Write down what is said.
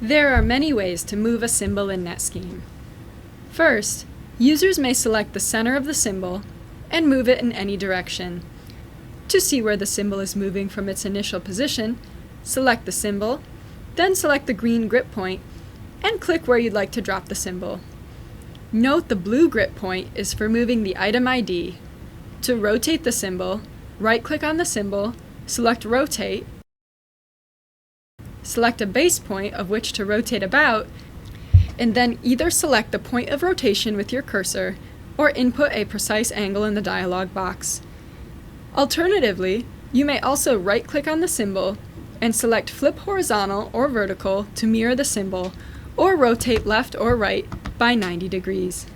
There are many ways to move a symbol in NetSkeme. First, users may select the center of the symbol and move it in any direction. To see where the symbol is moving from its initial position, select the symbol, then select the green grip point, and click where you'd like to drop the symbol. Note the blue grip point is for moving the item ID. To rotate the symbol, right-click on the symbol, select Rotate, select a base point of which to rotate about, and then either select the point of rotation with your cursor or input a precise angle in the dialog box. Alternatively, you may also right-click on the symbol and select Flip Horizontal or Vertical to mirror the symbol, or rotate left or right by 90 degrees.